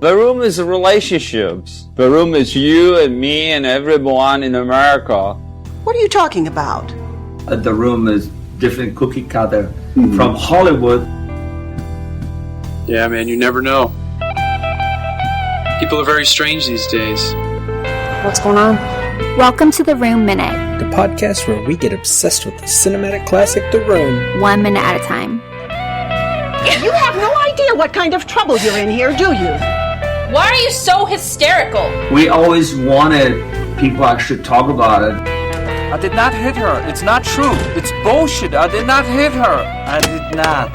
The room is relationships. The room is you and me and everyone in America. What are you talking about? The room is different cookie cutter from Hollywood. Yeah, man, you never know. People are very strange these days. What's going on? Welcome to The Room Minute. The podcast where we get obsessed with the cinematic classic The Room. 1 minute at a time. You have no idea what kind of trouble you're in here, do you? Why are you so hysterical? We always wanted people actually talk about it. I did not hit her. It's not true. It's bullshit. I did not hit her. I did not.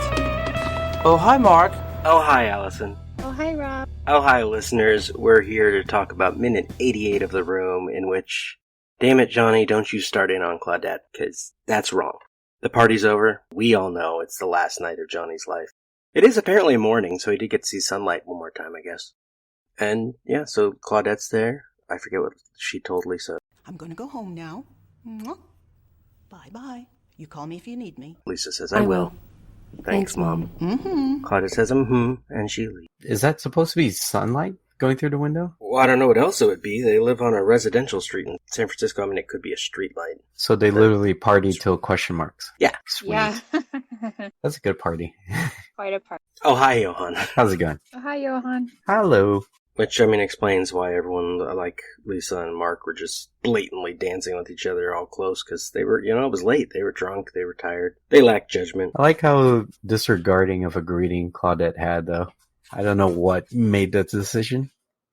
Oh, hi, Mark. Oh, hi, Allison. Oh, hi, Rob. Oh, hi, listeners. We're here to talk about minute 88 of The Room, in which, damn it, Johnny, don't you start in on Claudette, because that's wrong. The party's over. We all know it's the last night of Johnny's life. It is apparently morning, so he did get to see sunlight one more time, I guess. And, yeah, so Claudette's there. I forget what she told Lisa. I'm going to go home now. Bye-bye. You call me if you need me. Lisa says, I will. Thanks, Mom. Mm-hmm. Claudette says, and she leaves. Is that supposed to be sunlight going through the window? Well, I don't know what else it would be. They live on a residential street in San Francisco. I mean, it could be a street light. So they literally party till question marks. Yeah. Sweet. Yeah. That's a good party. Quite a party. Oh, hi, Johann. How's it going? Oh, hi, Johann. Hello. Which, I mean, explains why everyone, like Lisa and Mark, were just blatantly dancing with each other all close, because they were, it was late. They were drunk. They were tired. They lacked judgment. I like how disregarding of a greeting Claudette had, though. I don't know what made that decision.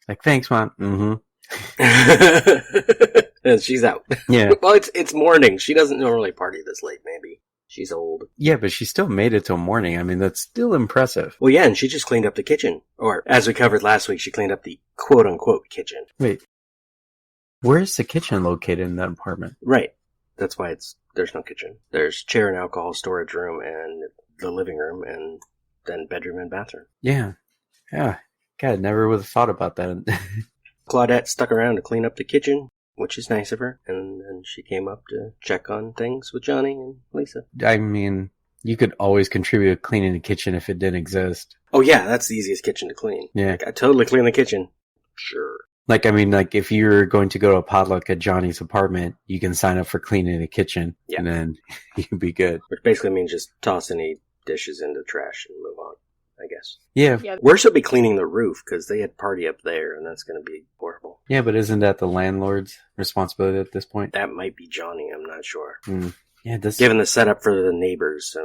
Like, thanks, Mom. Mm-hmm. And she's out. Yeah. Well, it's morning. She doesn't normally party this late, maybe. She's old. Yeah, but she still made it till morning. I mean, that's still impressive. Well, yeah, and she just cleaned up the kitchen. Or, as we covered last week, she cleaned up the quote-unquote kitchen. Wait. Where's the kitchen located in that apartment? Right. That's why there's no kitchen. There's chair and alcohol storage room and the living room and then bedroom and bathroom. Yeah. Yeah. God, never would have thought about that. Claudette stuck around to clean up the kitchen, which is nice of her, and then she came up to check on things with Johnny and Lisa. I mean, you could always contribute to cleaning the kitchen if it didn't exist. Oh yeah, that's the easiest kitchen to clean. Yeah. Like, I totally clean the kitchen. Sure. Like, I mean, like, if you're going to go to a potluck at Johnny's apartment, you can sign up for cleaning the kitchen, and then you'd be good. Which basically means just toss any dishes into the trash and move on, I guess. Yeah. We're supposed to be cleaning the roof, because they had party up there, and that's going to be horrible. Yeah, but isn't that the landlord's responsibility at this point? That might be Johnny, I'm not sure. Yeah, given the setup for the neighbors,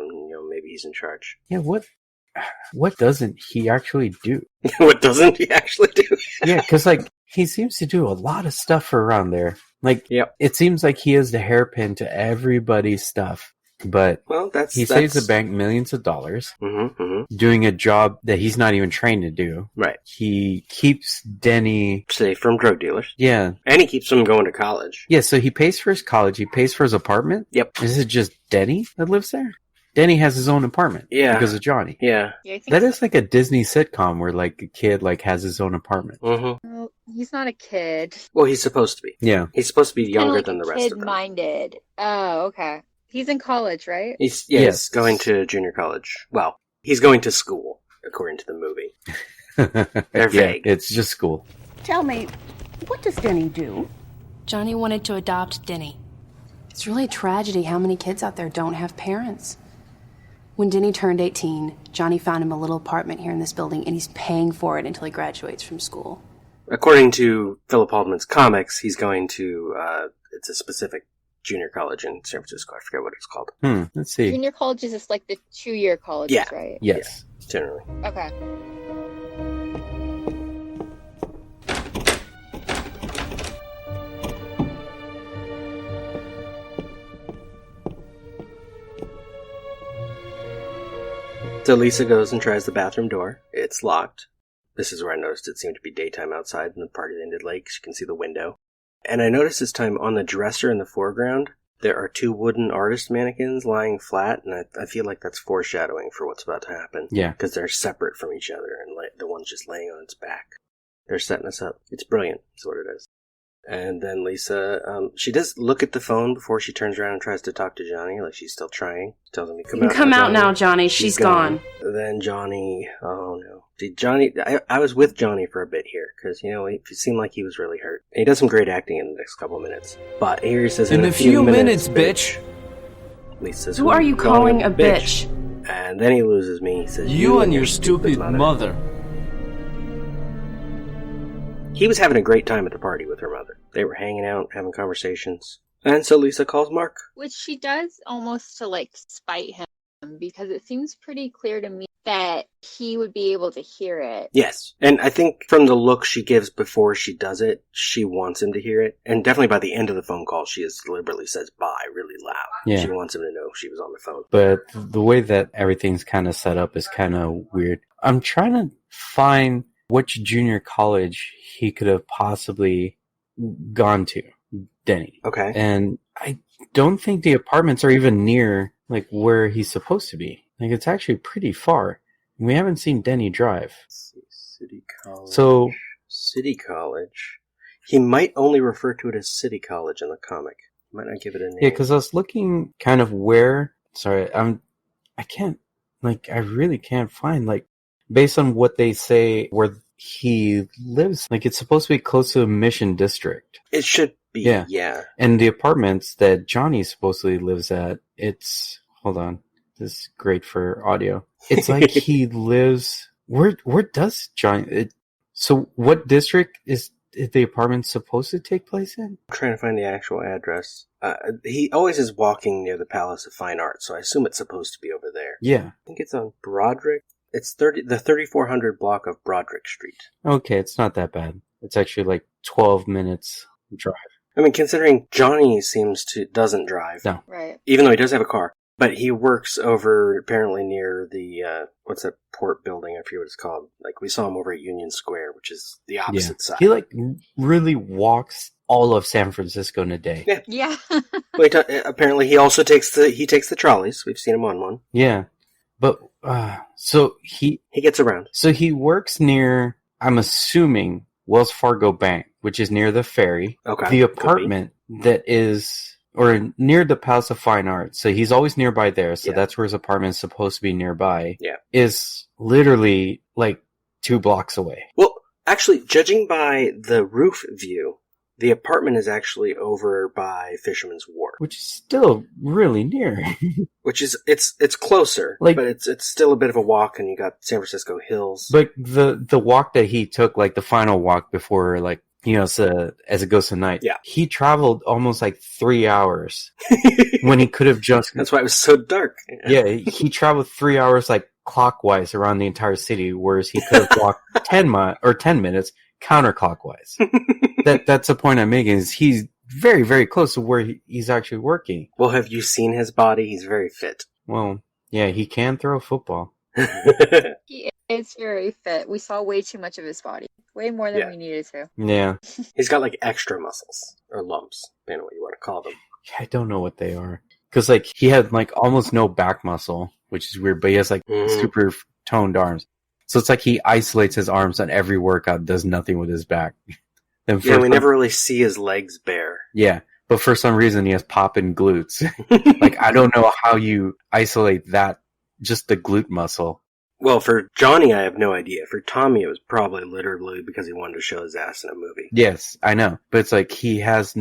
maybe he's in charge. Yeah, what doesn't he actually do? What doesn't he actually do? Yeah, because, like, he seems to do a lot of stuff around there. Like, it seems like he is the hairpin to everybody's stuff. But he saves the bank millions of dollars doing a job that he's not even trained to do. Right. He keeps Denny safe from drug dealers. Yeah. And he keeps him going to college. Yeah, so he pays for his college. He pays for his apartment. Yep. Is it just Denny that lives there? Denny has his own apartment. Yeah. Because of Johnny. Yeah. That is like a Disney sitcom where, like, a kid, like, has his own apartment. Well, he's not a kid. Well, he's supposed to be. Yeah. He's supposed to be younger than the rest of them. Kid-minded. Oh, okay. He's in college, right? He's going to junior college. Well, he's going to school, according to the movie. They're vague. It's just school. Tell me, what does Denny do? Johnny wanted to adopt Denny. It's really a tragedy how many kids out there don't have parents. When Denny turned 18, Johnny found him a little apartment here in this building, and he's paying for it until he graduates from school. According to Philip Haldeman's comics, he's going to, it's a specific junior college in San Francisco. I forget what it's called. Let's see. Junior college is just like the 2-year colleges, right? Yes. Yeah, generally. Okay. So Lisa goes and tries the bathroom door. It's locked. This is where I noticed it seemed to be daytime outside and the party ended late. She can see the window. And I noticed this time on the dresser in the foreground, there are 2 wooden artist mannequins lying flat, and I feel like that's foreshadowing for what's about to happen. Yeah. Because they're separate from each other, and the one's just laying on its back. They're setting us up. It's brilliant, is what it is. And then Lisa, she does look at the phone before she turns around and tries to talk to Johnny, like she's still trying. Tells him to come out. Come out now, Johnny. She's gone. Then Johnny, oh no. Johnny, I was with Johnny for a bit here, because, it seemed like he was really hurt. And he does some great acting in the next couple of minutes. But here he says, in a few minutes, bitch. Lisa says, Who are you calling a bitch? And then he loses me. He says, You and your stupid mother. He was having a great time at the party with her mother. They were hanging out, having conversations. And so Lisa calls Mark. Which she does almost to spite him, because it seems pretty clear to me that he would be able to hear it. Yes. And I think from the look she gives before she does it, she wants him to hear it. And definitely by the end of the phone call, she deliberately says bye really loud. Yeah. She wants him to know she was on the phone. But the way that everything's kind of set up is kind of weird. I'm trying to find which junior college he could have possibly gone to, Denny. Okay. And I don't think the apartments are even near where he's supposed to be. It's actually pretty far. We haven't seen Denny drive. Let's see, City College. So, City College. He might only refer to it as City College in the comic. He might not give it a name. Yeah, because I was looking kind of where. Sorry, I can't. I really can't find based on what they say where he lives. It's supposed to be close to a Mission District. It should be. Yeah. And the apartments that Johnny supposedly lives at. Hold on. This is great for audio. It's like he lives... Where does Johnny... So what district is the apartment supposed to take place in? I'm trying to find the actual address. He always is walking near the Palace of Fine Arts, so I assume it's supposed to be over there. Yeah. I think it's on Broderick. It's the 3400 block of Broderick Street. Okay, it's not that bad. It's actually 12 minutes drive. I mean, considering Johnny doesn't drive. No. Right. Even though he does have a car. But he works over, apparently, near the, what's that port building? I forget what it's called. We saw him over at Union Square, which is the opposite side. He, really walks all of San Francisco in a day. Yeah. Well, apparently he also takes the trolleys. We've seen him on one. Yeah. But, so he gets around. So he works near, I'm assuming, Wells Fargo Bank, which is near the ferry. Okay. The apartment that is... or near the Palace of Fine Arts, so he's always nearby there, so that's where his apartment is supposed to be nearby, is literally 2 blocks away. Well, actually, judging by the roof view, the apartment is actually over by Fisherman's Wharf. Which is still really near. Which is, it's closer, but it's still a bit of a walk, and you got San Francisco hills. But the walk that he took, the final walk before, as it goes to night. Yeah. He traveled almost 3 hours when he could have just... That's why it was so dark. Yeah, he traveled 3 hours clockwise around the entire city, whereas he could have walked 10 minutes counterclockwise. That's the point I'm making, is he's very, very close to where he's actually working. Well, have you seen his body? He's very fit. Well, yeah, he can throw a football. He is very fit. We saw way too much of his body. Way more than we needed to. Yeah. He's got extra muscles. Or lumps. I don't know what you want to call them. I don't know what they are. Because he had almost no back muscle, which is weird, but he has super toned arms. So it's he isolates his arms on every workout, does nothing with his back. We never really see his legs bare. Yeah. But for some reason he has popping glutes. I don't know how you isolate that, just the glute muscle. Well, for Johnny, I have no idea. For Tommy, it was probably literally because he wanted to show his ass in a movie. Yes, I know. But it's he has...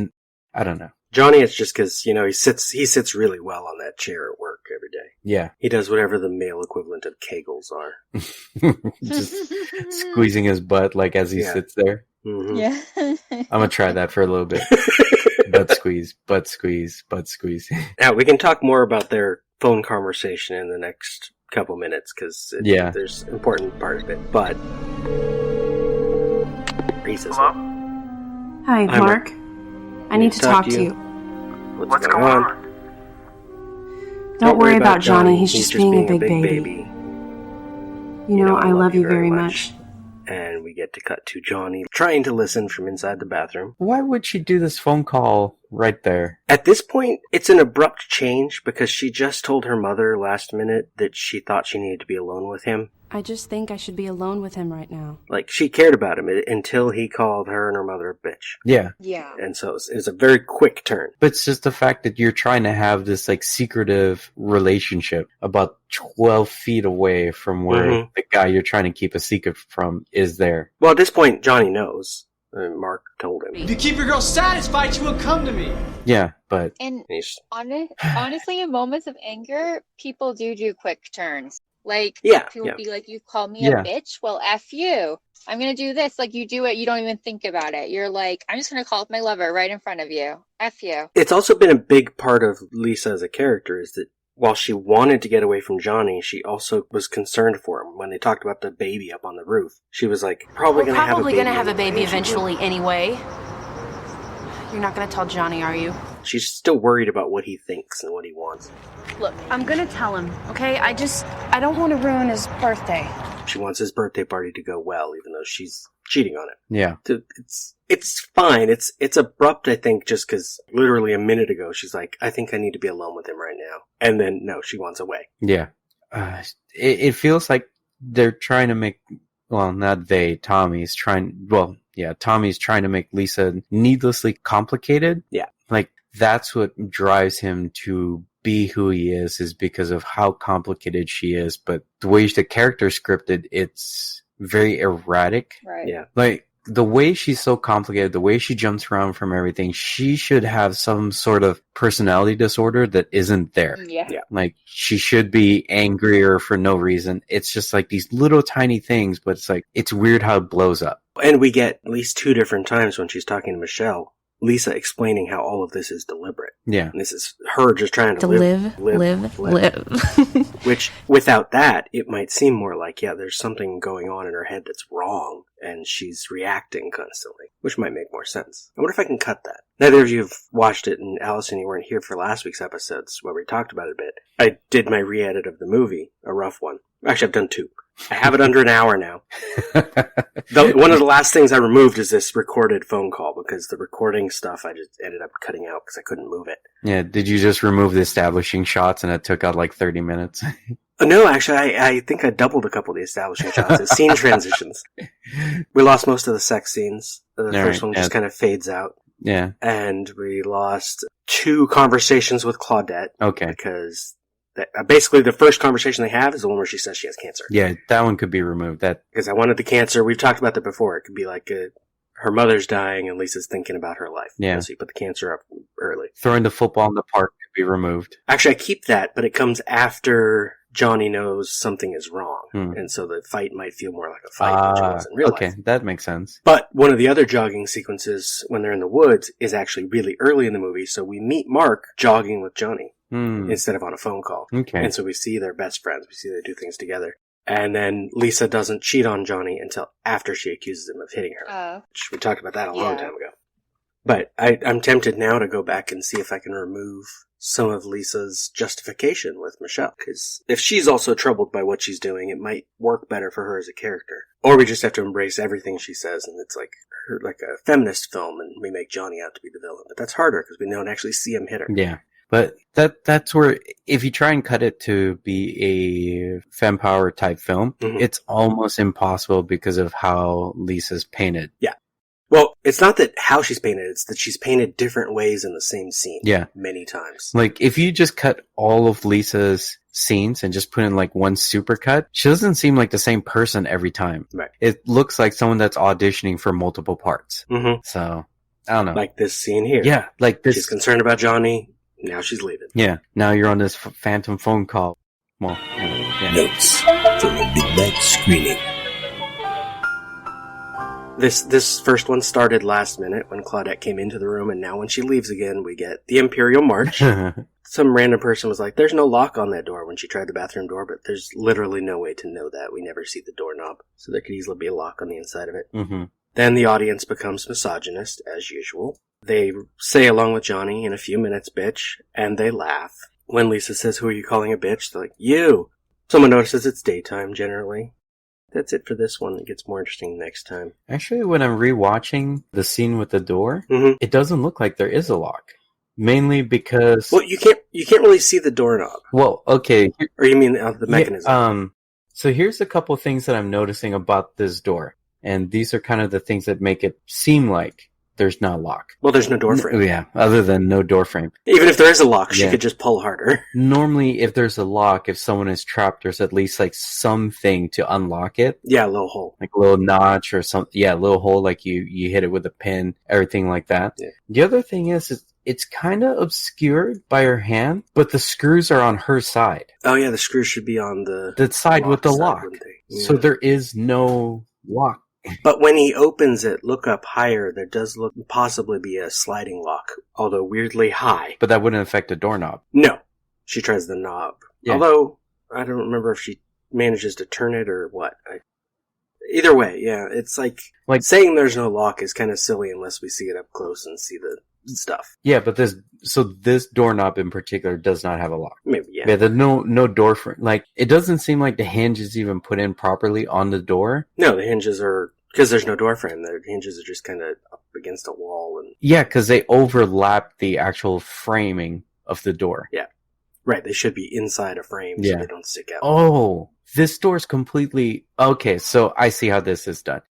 I don't know. Johnny, it's just because, he sits really well on that chair at work every day. Yeah. He does whatever the male equivalent of Kegels are. Just squeezing his butt as he sits there. Mm-hmm. Yeah. I'm going to try that for a little bit. Butt squeeze, butt squeeze, butt squeeze. Now, we can talk more about their phone conversation in the next couple minutes, because there's an important part of it, but... Hello? Hi, Mark. I need to talk to you. What's going on? Don't worry about Johnny. He's just being a big baby. I love you very much. And we get to cut to Johnny trying to listen from inside the bathroom. Why would she do this phone call right there? At this point, it's an abrupt change because she just told her mother last minute that she thought she needed to be alone with him. I just think I should be alone with him right now. Like, she cared about him until he called her and her mother a bitch. Yeah. Yeah. And so it's a very quick turn. But it's just the fact that you're trying to have this, like, secretive relationship about 12 feet away from where the guy you're trying to keep a secret from is there. Well, at this point, Johnny knows. Mark told him. If you keep your girl satisfied, she will come to me. Yeah, but... And honestly, in moments of anger, people do quick turns. Like, people be like, you call me a bitch? Well, F you. I'm going to do this. Like, you do it, you don't even think about it. You're like, I'm just going to call up my lover right in front of you. F you. It's also been a big part of Lisa as a character is that while she wanted to get away from Johnny, she also was concerned for him. When they talked about the baby up on the roof, she was like, probably going to have a baby eventually anyway. You're not going to tell Johnny, are you? She's still worried about what he thinks and what he wants. Look, I'm going to tell him, okay? I don't want to ruin his birthday. She wants his birthday party to go well, even though she's cheating on it. Yeah. It's fine. It's abrupt, I think, just because literally a minute ago she's like, I think I need to be alone with him right now. And then, no, she wants away. Yeah. It feels like they're trying to make, well, not they, Tommy's trying to make Lisa needlessly complicated. Yeah. Like, that's what drives him to be who he is because of how complicated she is. But the way the character's scripted, it's very erratic. Right. Yeah. Like, the way she's so complicated, the way she jumps around from everything, she should have some sort of personality disorder that isn't there. Yeah. Like, she should be angrier for no reason. It's just like these little tiny things, but it's like, it's weird how it blows up. And we get at least 2 different times when she's talking to Michelle, Lisa explaining how all of this is deliberate. Yeah. And this is her just trying to live. Which, without that, it might seem more like, there's something going on in her head that's wrong, and she's reacting constantly, which might make more sense. I wonder if I can cut that. Neither of you have watched it, and Allison, you weren't here for last week's episodes where we talked about it a bit. I did my re-edit of the movie, a rough one. Actually, I've done 2. I have it under an hour now. One of the last things I removed is this recorded phone call, because the recording stuff I just ended up cutting out because I couldn't move it. Yeah, did you just remove the establishing shots and it took out like 30 minutes? No, actually, I think I doubled a couple of the establishing shots. It's scene transitions. We lost most of the sex scenes. The first one just kind of fades out. Yeah. And we lost 2 conversations with Claudette. Okay. Because basically the first conversation they have is the one where she says she has cancer. Yeah, that one could be removed. Because I wanted the cancer. We've talked about that before. It could be like her mother's dying and Lisa's thinking about her life. Yeah. So you put the cancer up early. Throwing the football in the park could be removed. Actually, I keep that, but it comes after Johnny knows something is wrong. And so the fight might feel more like a fight than it was in real life. Okay, that makes sense. But one of the other jogging sequences when they're in the woods is actually really early in the movie. So we meet Mark jogging with Johnny. Instead of on a phone call. Okay. And so we see they're best friends. We see they do things together. And then Lisa doesn't cheat on Johnny until after she accuses him of hitting her. Which we talked about that a long time ago. But I'm tempted now to go back and see if I can remove some of Lisa's justification with Michelle. Because if she's also troubled by what she's doing, it might work better for her as a character. Or we just have to embrace everything she says, and it's like a feminist film, and we make Johnny out to be the villain. But that's harder, because we don't actually see him hit her. Yeah. But that's where, if you try and cut it to be a fempower type film, it's almost impossible because of how Lisa's painted. Yeah. Well, it's not that how she's painted, it's that she's painted different ways in the same scene. Yeah. Many times. Like, if you just cut all of Lisa's scenes and just put in like one supercut, she doesn't seem like the same person every time. Right. It looks like someone that's auditioning for multiple parts. So, I don't know. Like this scene here. Yeah, like this. She's concerned about Johnny. Now she's leaving. Yeah. Now you're on this phantom phone call. Well, Notes from a midnight screening. This first one started last minute when Claudette came into the room, and now when she leaves again, we get the Imperial March. Some random person was like, there's no lock on that door when she tried the bathroom door, but there's literally no way to know that. We never see the doorknob, so there could easily be a lock on the inside of it. Then the audience becomes misogynist, as usual. They say along with Johnny, in a few minutes, bitch, and they laugh. When Lisa says, who are you calling a bitch? They're like, you! Someone notices it's daytime, generally. That's it for this one. It gets more interesting next time. Actually, when I'm rewatching the scene with the door, it doesn't look like there is a lock. Mainly because... Well, you can't really see the doorknob. Well, okay. Or you mean the mechanism? Yeah, So here's a couple things that I'm noticing about this door. And these are kind of the things that make it seem like there's not a lock. Well, there's no door frame. Yeah, other than no door frame. Even if there is a lock, she could just pull harder. Normally, if there's a lock, if someone is trapped, there's at least like something to unlock it. Yeah, a little hole. Like a little notch or something. Yeah, a little hole, like you hit it with a pin, everything like that. Yeah. The other thing is it's kind of obscured by her hand, but the screws are on her side. Oh yeah, the screws should be on the side with the lock. Yeah. So there is no lock. But when he opens it, look up higher, there does look possibly be a sliding lock, although weirdly high. But that wouldn't affect the doorknob. No. She tries the knob. Yeah. Although, I don't remember if she manages to turn it or what. Either way, yeah, it's like saying there's no lock is kind of silly unless we see it up close and see the stuff. Yeah, but this doorknob in particular does not have a lock. Maybe, yeah. Yeah, there's no door frame. Like, it doesn't seem like the hinge is even put in properly on the door. No, the hinges are, because there's no door frame, the hinges are just kind of up against a wall. And yeah, because they overlap the actual framing of the door. Yeah. Right, they should be inside a frame so they don't stick out. Oh, this door's completely... Okay, so I see how this is done.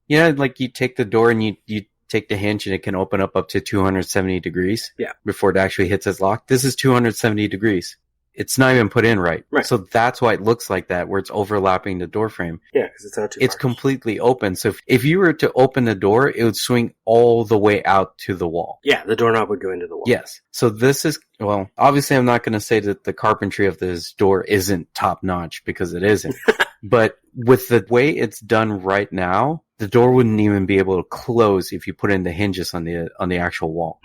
You know, like you take the door and you take the hinge and it can open up to 270 degrees before it actually hits its lock. This is 270 degrees. It's not even put in right. So that's why it looks like that, where it's overlapping the door frame. Yeah, because it's not too It's far. completely open. So if you were to open the door, it would swing all the way out to the wall. Yeah, the doorknob would go into the wall. Yes. So this is, well, obviously I'm not going to say that the carpentry of this door isn't top notch, because it isn't. But with the way it's done right now, the door wouldn't even be able to close if you put in the hinges on the actual wall,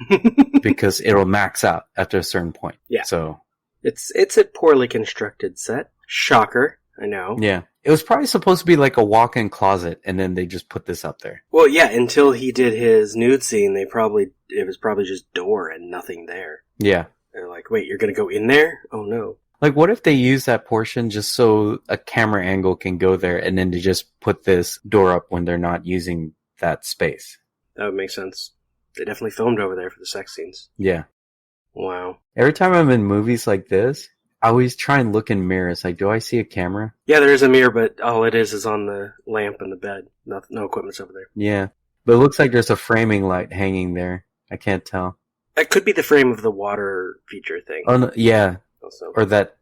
because it'll max out after a certain point. Yeah. So it's a poorly constructed set. Shocker, I know. Yeah. It was probably supposed to be like a walk-in closet, and then they just put this up there. Well, yeah, until he did his nude scene, it was probably just door and nothing there. Yeah. They're like, wait, you're gonna go in there? Oh no. Like, what if they use that portion just so a camera angle can go there, and then they just put this door up when they're not using that space? That would make sense. They definitely filmed over there for the sex scenes. Yeah. Wow. Every time I'm in movies like this, I always try and look in mirrors. Like, do I see a camera? Yeah, there is a mirror, but all it is on the lamp and the bed. No equipment's over there. Yeah. But it looks like there's a framing light hanging there. I can't tell. That could be the frame of the water feature thing. Oh, no, yeah. Also. Or that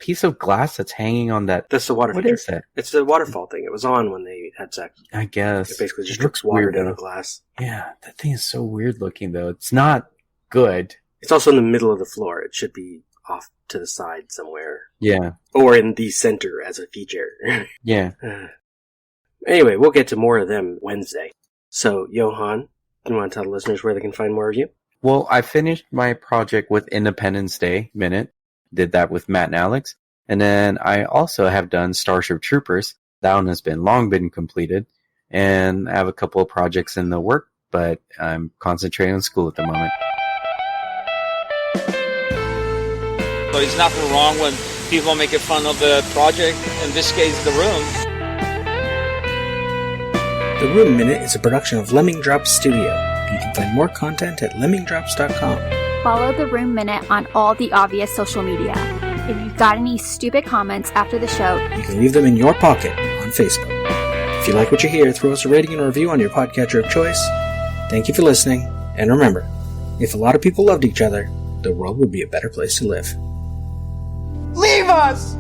piece of glass that's hanging on that... That's the water feature. What is that? It's the waterfall thing. It was on when they had sex. I guess. It basically just drips water down a glass. Yeah, that thing is so weird looking, though. It's not good. It's also in the middle of the floor. It should be off to the side somewhere. Yeah. Or in the center as a feature. Yeah. Anyway, we'll get to more of them Wednesday. So, Johann, do you want to tell the listeners where they can find more of you? Well, I finished my project with Independence Day Minute. Did that with Matt and Alex. And then I also have done Starship Troopers. That one has long been completed. And I have a couple of projects in the work, but I'm concentrating on school at the moment. So there's nothing wrong when people make fun of the project, in this case, The Room. The Room Minute is a production of Lemming Drops Studio. You can find more content at lemmingdrops.com. Follow The Room Minute on all the obvious social media. If you've got any stupid comments after the show, you can leave them in your pocket on Facebook. If you like what you hear, throw us a rating and a review on your podcatcher of choice. Thank you for listening, and remember, if a lot of people loved each other, the world would be a better place to live. Leave us!